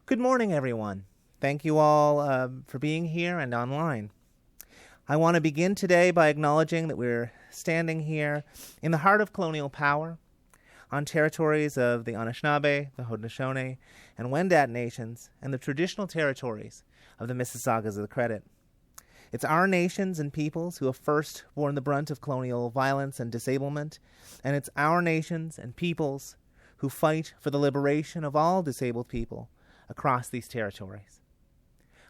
Good morning, everyone. Thank you all for being here and online. I want to begin today by acknowledging that we're standing here in the heart of colonial power on territories of the Anishinaabe, the Haudenosaunee, and Wendat nations, and the traditional territories of the Mississaugas of the Credit. It's our nations and peoples who have first borne the brunt of colonial violence and disablement, and it's our nations and peoples who fight for the liberation of all disabled people across these territories.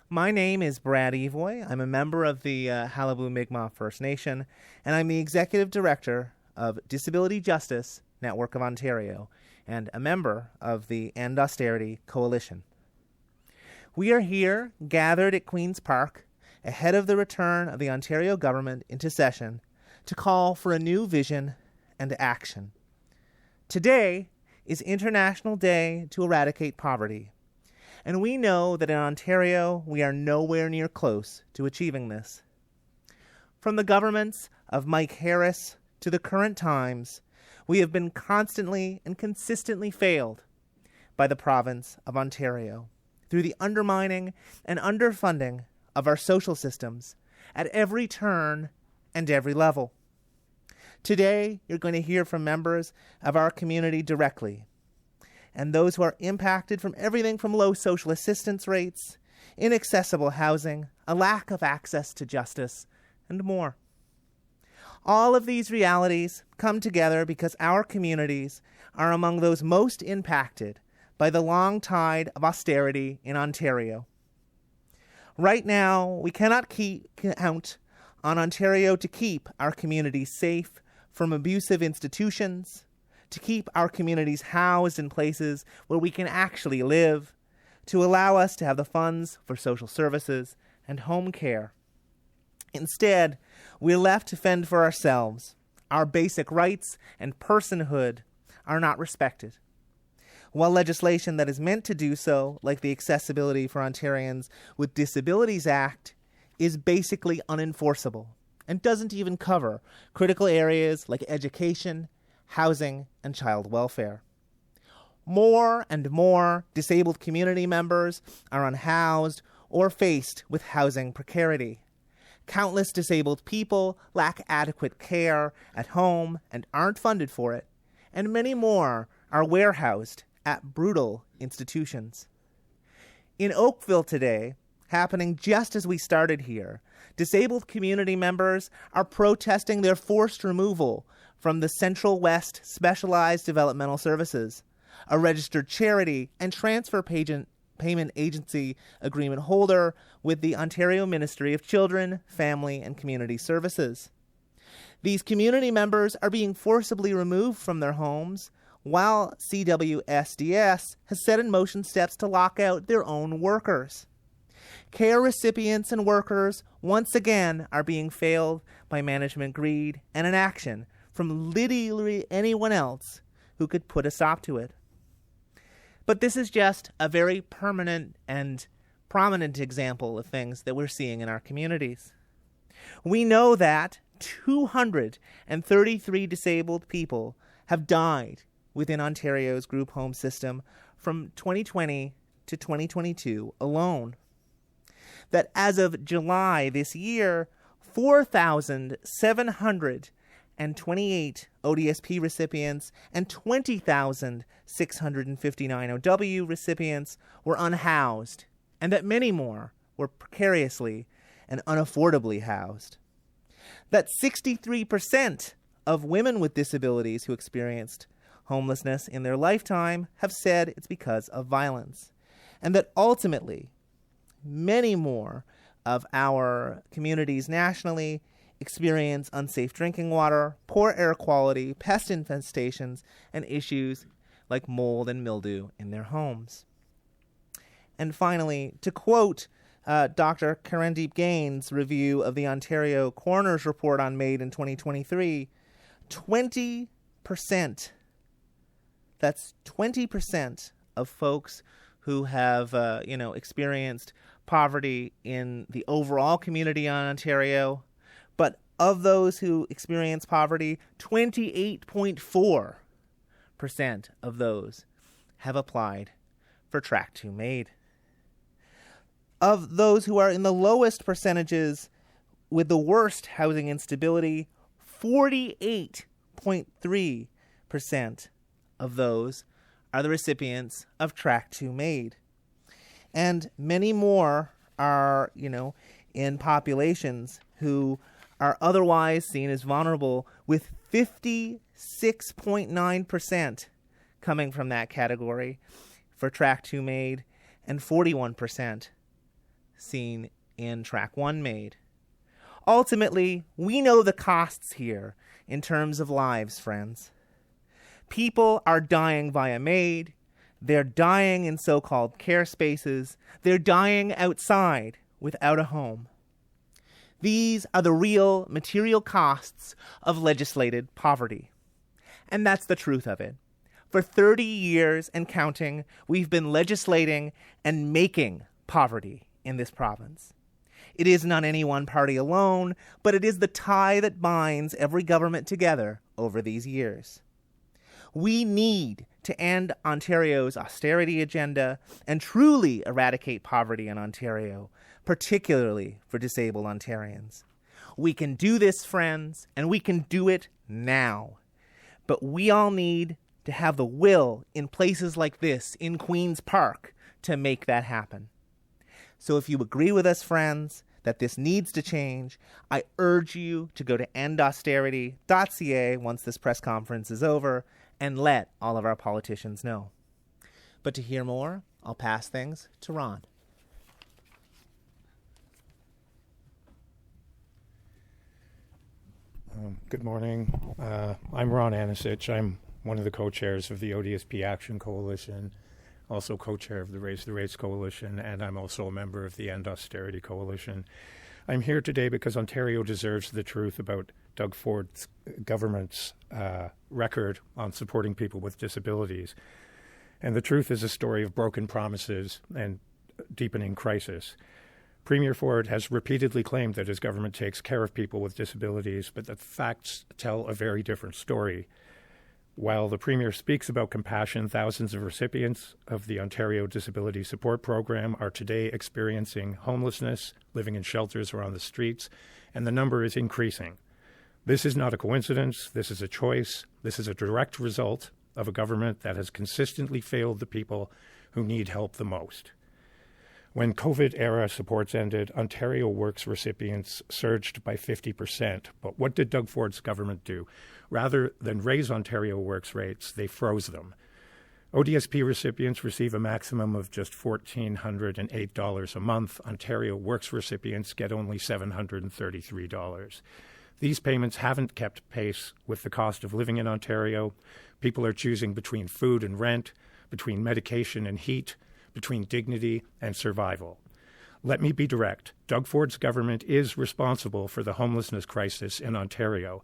My name is Brad Evoy. I'm a member of the Halibu Mi'kmaq First Nation, and I'm the Executive Director of Disability Justice Network of Ontario and a member of the End Austerity Coalition. We are here, gathered at Queen's Park, ahead of the return of the Ontario government into session, to call for a new vision and action. Today is International Day to Eradicate Poverty, and we know that in Ontario we are nowhere near close to achieving this. From the governments of Mike Harris to the current times, we have been constantly and consistently failed by the province of Ontario through the undermining and underfunding of our social systems at every turn and every level. Today, you're going to hear from members of our community directly, and those who are impacted from everything from low social assistance rates, inaccessible housing, a lack of access to justice, and more. All of these realities come together because our communities are among those most impacted by the long tide of austerity in Ontario. Right now, we cannot count on Ontario to keep our communities safe from abusive institutions, to keep our communities housed in places where we can actually live, to allow us to have the funds for social services and home care. Instead, we're left to fend for ourselves. Our basic rights and personhood are not respected, while legislation that is meant to do so, like the Accessibility for Ontarians with Disabilities Act, is basically unenforceable and doesn't even cover critical areas like education, housing, and child welfare. More and more disabled community members are unhoused or faced with housing precarity. Countless disabled people lack adequate care at home and aren't funded for it, and many more are warehoused at brutal institutions. In Oakville today, happening just as we started here, disabled community members are protesting their forced removal from the Central West Specialized Developmental Services, a registered charity and transfer payment agency agreement holder with the Ontario Ministry of Children, Family and Community Services. These community members are being forcibly removed from their homes, while CWSDS has set in motion steps to lock out their own workers. Care recipients and workers once again are being failed by management greed and inaction from literally anyone else who could put a stop to it. But this is just a very permanent and prominent example of things that we're seeing in our communities. We know that 233 disabled people have died within Ontario's group home system from 2020 to 2022 alone. That as of July this year, 4,728 ODSP recipients and 20,659 OW recipients were unhoused, and that many more were precariously and unaffordably housed. That 63% of women with disabilities who experienced homelessness in their lifetime have said it's because of violence, and that ultimately many more of our communities nationally experience unsafe drinking water, poor air quality, pest infestations, and issues like mold and mildew in their homes. And finally, to quote Dr. Karendeep Gaines' review of the Ontario Coroner's Report on MAID in 2023, 20%, that's 20% of folks who have, experienced poverty in the overall community on Ontario. But of those who experience poverty, 28.4% of those have applied for Track 2 MAID. Of those who are in the lowest percentages with the worst housing instability, 48.3% of those are the recipients of Track 2 MAID. And many more are, in populations who are otherwise seen as vulnerable, with 56.9% coming from that category for Track 2 MAID and 41% seen in Track 1 MAID. Ultimately, we know the costs here in terms of lives, friends. People are dying via MAID. They're dying in so-called care spaces. They're dying outside without a home. These are the real material costs of legislated poverty. And that's the truth of it. For 30 years and counting, we've been legislating and making poverty in this province. It is not any one party alone, but it is the tie that binds every government together over these years. We need to end Ontario's austerity agenda and truly eradicate poverty in Ontario, particularly for disabled Ontarians. We can do this, friends, and we can do it now. But we all need to have the will in places like this, in Queen's Park, to make that happen. So if you agree with us, friends, that this needs to change, I urge you to go to endausterity.ca once this press conference is over and let all of our politicians know. But to hear more, I'll pass things to Ron. Good morning. I'm Ron Anisich. I'm one of the co-chairs of the ODSP Action Coalition, also co-chair of the Raise the Rates Coalition, and I'm also a member of the End Austerity Coalition. I'm here today because Ontario deserves the truth about Doug Ford's government's record on supporting people with disabilities. And the truth is a story of broken promises and deepening crisis. Premier Ford has repeatedly claimed that his government takes care of people with disabilities, but the facts tell a very different story. While the Premier speaks about compassion, thousands of recipients of the Ontario Disability Support Program are today experiencing homelessness, living in shelters or on the streets, and the number is increasing. This is not a coincidence. This is a choice. This is a direct result of a government that has consistently failed the people who need help the most. When COVID-era supports ended, Ontario Works recipients surged by 50%. But what did Doug Ford's government do? Rather than raise Ontario Works rates, they froze them. ODSP recipients receive a maximum of just $1,408 a month. Ontario Works recipients get only $733. These payments haven't kept pace with the cost of living in Ontario. People are choosing between food and rent, between medication and heat, between dignity and survival. Let me be direct. Doug Ford's government is responsible for the homelessness crisis in Ontario.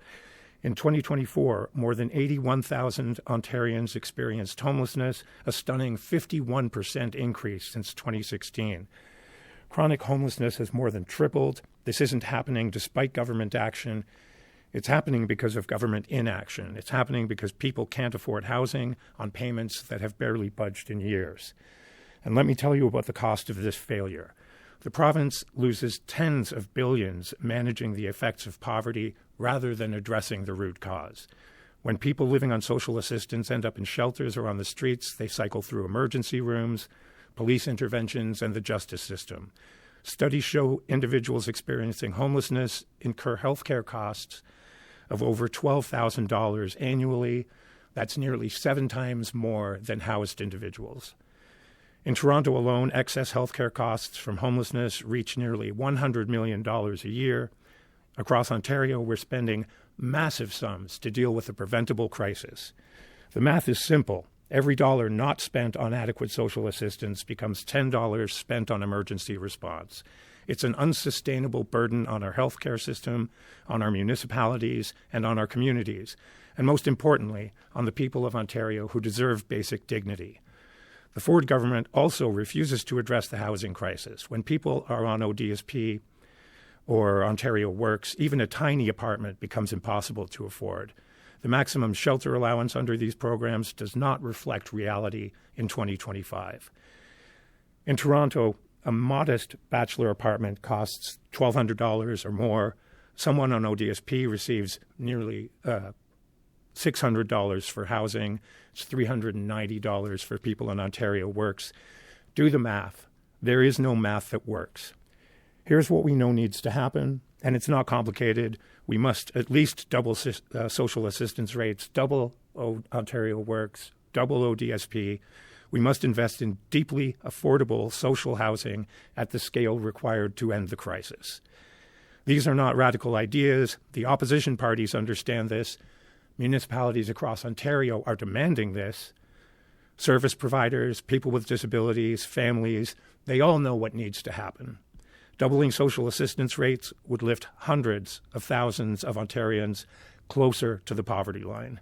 In 2024, more than 81,000 Ontarians experienced homelessness, a stunning 51% increase since 2016. Chronic homelessness has more than tripled. This isn't happening despite government action. It's happening because of government inaction. It's happening because people can't afford housing on payments that have barely budged in years. And let me tell you about the cost of this failure. The province loses tens of billions managing the effects of poverty rather than addressing the root cause. When people living on social assistance end up in shelters or on the streets, they cycle through emergency rooms, police interventions, and the justice system. Studies show individuals experiencing homelessness incur healthcare costs of over $12,000 annually. That's nearly 7 times more than housed individuals. In Toronto alone, excess healthcare costs from homelessness reach nearly $100 million a year. Across Ontario, we're spending massive sums to deal with a preventable crisis. The math is simple. Every dollar not spent on adequate social assistance becomes $10 spent on emergency response. It's an unsustainable burden on our healthcare system, on our municipalities, and on our communities, and most importantly, on the people of Ontario who deserve basic dignity. The Ford government also refuses to address the housing crisis. When people are on ODSP or Ontario Works, even a tiny apartment becomes impossible to afford. The maximum shelter allowance under these programs does not reflect reality in 2025. In Toronto, a modest bachelor apartment costs $1,200 or more. Someone on ODSP receives nearly $600 for housing. It's $390 for people in Ontario Works. Do the math. There is no math that works. Here's what we know needs to happen, and it's not complicated. We must at least double social assistance rates, double Ontario Works, double ODSP. We must invest in deeply affordable social housing at the scale required to end the crisis. These are not radical ideas. The opposition parties understand this. Municipalities across Ontario are demanding this. Service providers, people with disabilities, families, they all know what needs to happen. Doubling social assistance rates would lift hundreds of thousands of Ontarians closer to the poverty line.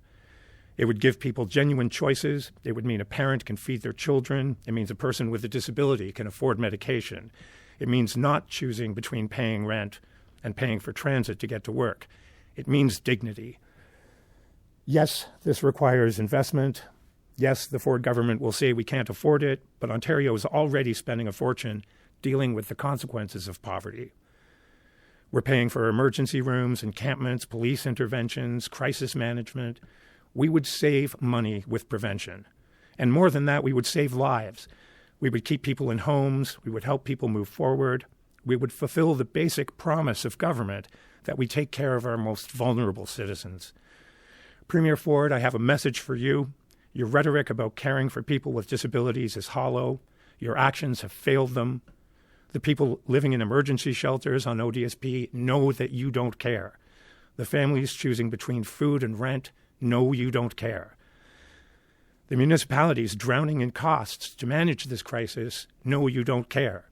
It would give people genuine choices. It would mean a parent can feed their children. It means a person with a disability can afford medication. It means not choosing between paying rent and paying for transit to get to work. It means dignity. Yes, this requires investment. Yes, the Ford government will say we can't afford it, but Ontario is already spending a fortune dealing with the consequences of poverty. We're paying for emergency rooms, encampments, police interventions, crisis management. We would save money with prevention. And more than that, we would save lives. We would keep people in homes. We would help people move forward. We would fulfill the basic promise of government that we take care of our most vulnerable citizens. Premier Ford, I have a message for you. Your rhetoric about caring for people with disabilities is hollow. Your actions have failed them. The people living in emergency shelters on ODSP know that you don't care. The families choosing between food and rent know you don't care. The municipalities drowning in costs to manage this crisis know you don't care.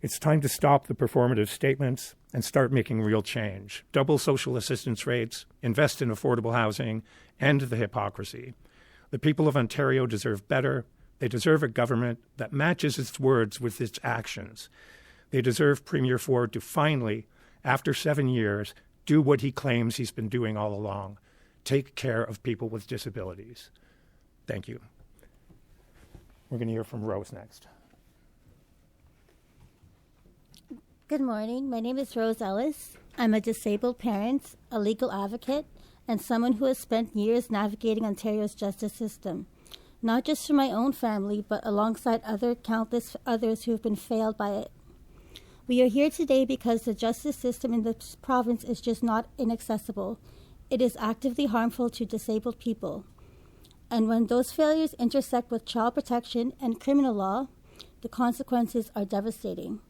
It's time to stop the performative statements and start making real change. Double social assistance rates, invest in affordable housing, end the hypocrisy. The people of Ontario deserve better. They deserve a government that matches its words with its actions. They deserve Premier Ford to finally, after 7 years, do what he claims he's been doing all along. Take care of people with disabilities. Thank you. We're going to hear from Rose next. Good morning. My name is Rose Ellis. I'm a disabled parent, a legal advocate, and someone who has spent years navigating Ontario's justice system, not just for my own family, but alongside countless others who have been failed by it. We are here today because the justice system in this province is just not inaccessible. It is actively harmful to disabled people. And when those failures intersect with child protection and criminal law, the consequences are devastating.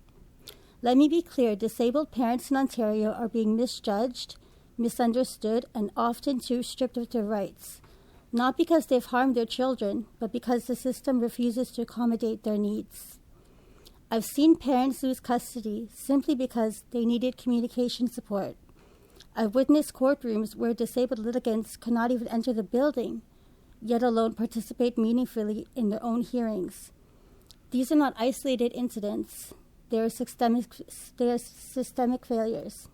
Let me be clear, disabled parents in Ontario are being misjudged, misunderstood, and often too stripped of their rights, not because they've harmed their children, but because the system refuses to accommodate their needs. I've seen parents lose custody simply because they needed communication support. I've witnessed courtrooms where disabled litigants cannot even enter the building, yet alone participate meaningfully in their own hearings. These are not isolated incidents. They are systemic failures.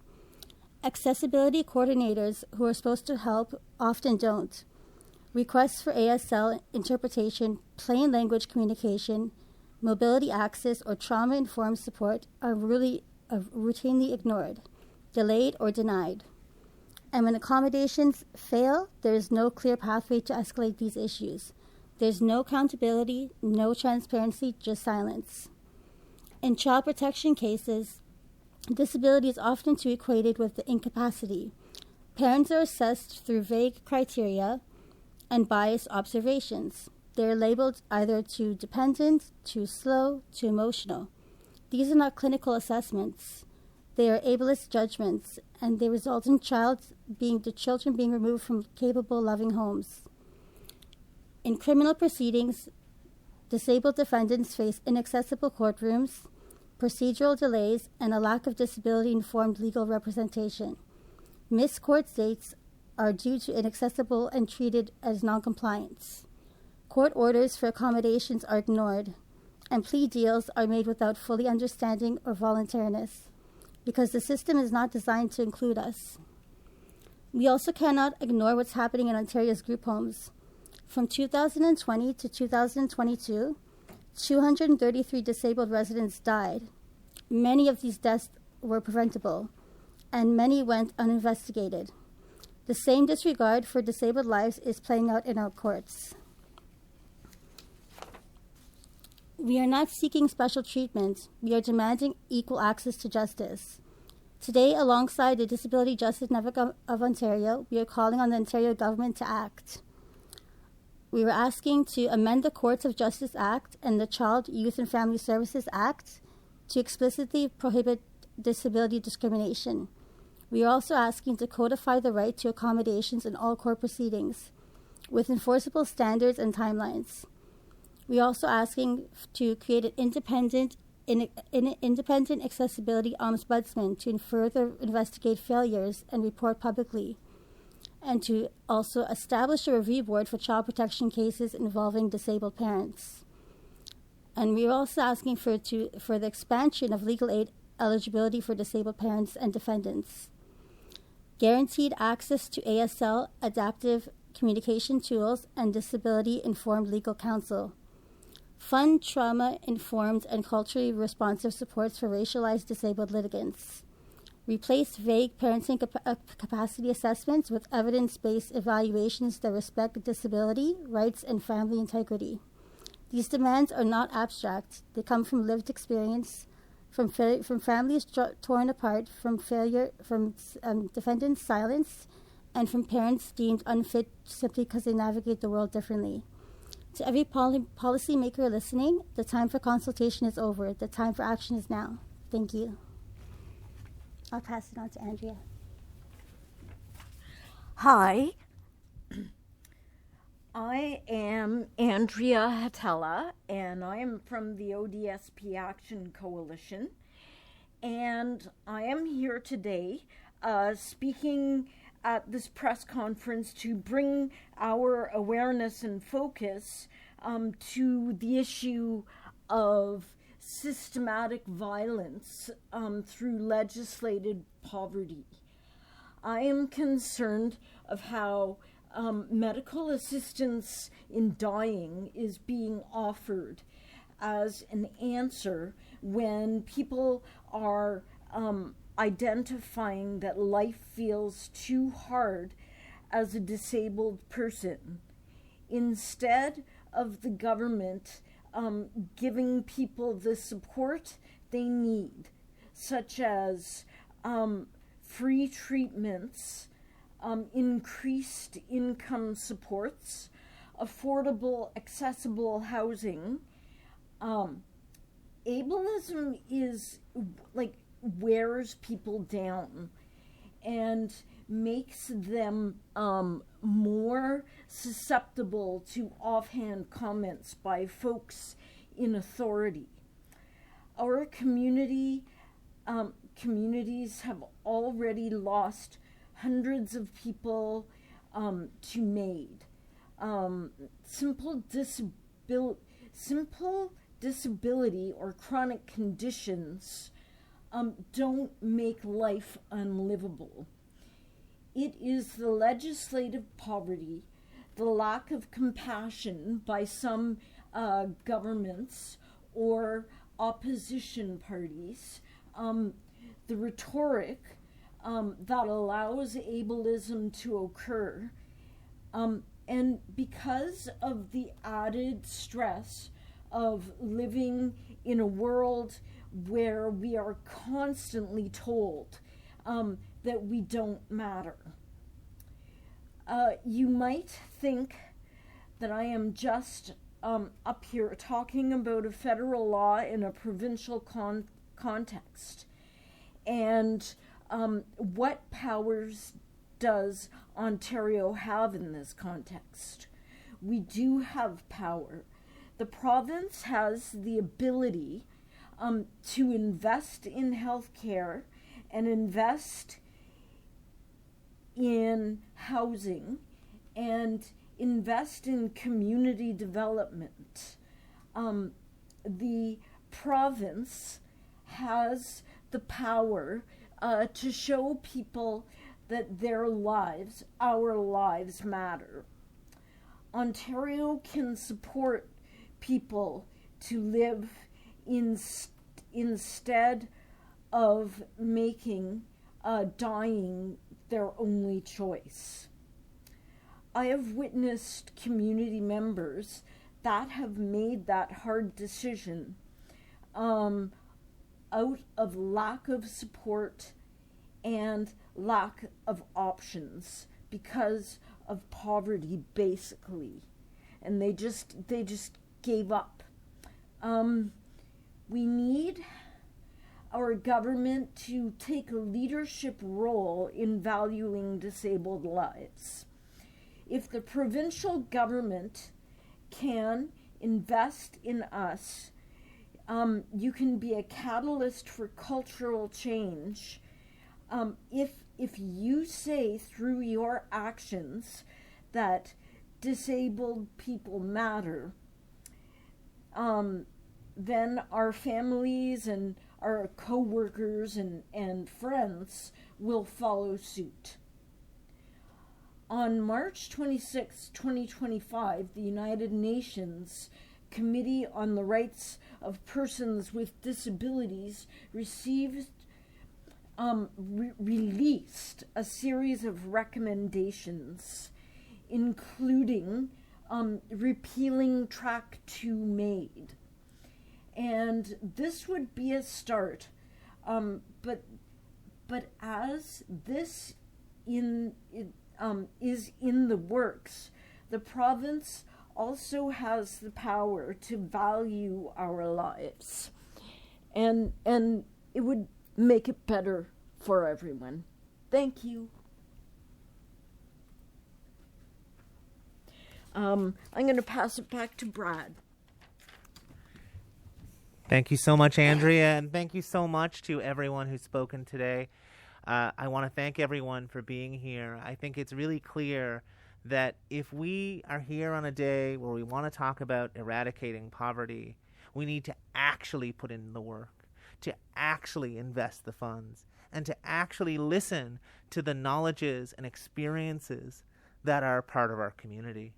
Accessibility coordinators who are supposed to help often don't. Requests for ASL interpretation, plain language communication, mobility access, or trauma-informed support are routinely ignored, delayed, or denied. And when accommodations fail, there is no clear pathway to escalate these issues. There's no accountability, no transparency, just silence. In child protection cases, disability is often too equated with the incapacity. Parents are assessed through vague criteria and biased observations. They're labeled either too dependent, too slow, too emotional. These are not clinical assessments. They are ableist judgments, and they result in the children being removed from capable, loving homes. In criminal proceedings, disabled defendants face inaccessible courtrooms, procedural delays, and a lack of disability-informed legal representation. Missed court dates are due to inaccessible and treated as noncompliance. Court orders for accommodations are ignored, and plea deals are made without fully understanding or voluntariness, because the system is not designed to include us. We also cannot ignore what's happening in Ontario's group homes. From 2020 to 2022, 233 disabled residents died. Many of these deaths were preventable, and many went uninvestigated. The same disregard for disabled lives is playing out in our courts. We are not seeking special treatment. We are demanding equal access to justice. Today, alongside the Disability Justice Network of Ontario, we are calling on the Ontario government to act. We were asking to amend the Courts of Justice Act and the Child, Youth and Family Services Act to explicitly prohibit disability discrimination. We are also asking to codify the right to accommodations in all court proceedings with enforceable standards and timelines. We are also asking to create an independent accessibility ombudsman to further investigate failures and report publicly, and to also establish a review board for child protection cases involving disabled parents. And we are also asking for the expansion of legal aid eligibility for disabled parents and defendants. Guaranteed access to ASL, adaptive communication tools, and disability-informed legal counsel. Fund trauma-informed and culturally responsive supports for racialized disabled litigants. Replace vague parenting capacity assessments with evidence-based evaluations that respect disability, rights, and family integrity. These demands are not abstract. They come from lived experience, from families torn apart, from failure, from defendants' silence, and from parents deemed unfit simply because they navigate the world differently. To every policymaker listening, the time for consultation is over. The time for action is now. Thank you. I'll pass it on to Andrea. Hi. I am Andrea Hatella, and I am from the ODSP Action Coalition. And I am here today speaking at this press conference to bring our awareness and focus to the issue of systematic violence through legislated poverty. I am concerned of how medical assistance in dying is being offered as an answer when people are identifying that life feels too hard as a disabled person, instead of the government giving people the support they need, such as free treatments, increased income supports, affordable, accessible housing. Ableism is wears people down and makes them more susceptible to offhand comments by folks in authority. Our communities have already lost hundreds of people to MAID. Simple disability or chronic conditions don't make life unlivable. It is the legislative poverty, the lack of compassion by some governments or opposition parties, the rhetoric that allows ableism to occur, and because of the added stress of living in a world where we are constantly told that we don't matter. You might think that I am just up here talking about a federal law in a provincial context. And what powers does Ontario have in this context? We do have power. The province has the ability to invest in healthcare and invest in housing and invest in community development. The province has the power to show people that their lives, our lives, matter. Ontario can support people to live instead of making dying their only choice. I have witnessed community members that have made that hard decision out of lack of support and lack of options because of poverty, basically, and they just gave up. We need our government to take a leadership role in valuing disabled lives. If the provincial government can invest in us, you can be a catalyst for cultural change. If you say through your actions that disabled people matter, then our families and our co-workers and friends will follow suit. On March 26, 2025, the United Nations Committee on the Rights of Persons with Disabilities released a series of recommendations, including repealing Track 2 MAID. And this would be a start, but as this is in the works, the province also has the power to value our lives, and it would make it better for everyone. Thank you. I'm going to pass it back to Brad. Thank you so much, Andrea, and thank you so much to everyone who's spoken today. I want to thank everyone for being here. I think it's really clear that if we are here on a day where we want to talk about eradicating poverty, we need to actually put in the work, to actually invest the funds, and to actually listen to the knowledges and experiences that are part of our community.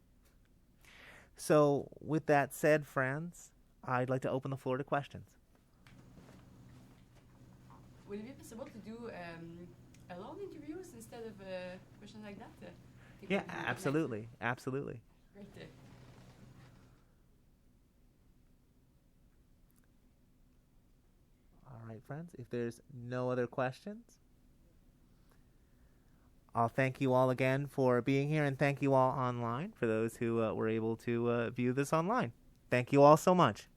So with that said, friends, I'd like to open the floor to questions. Would it be possible to do alone interviews instead of questions like that? Yeah, absolutely. Absolutely. Great. All right, friends, if there's no other questions, I'll thank you all again for being here, and thank you all online for those who were able to view this online. Thank you all so much.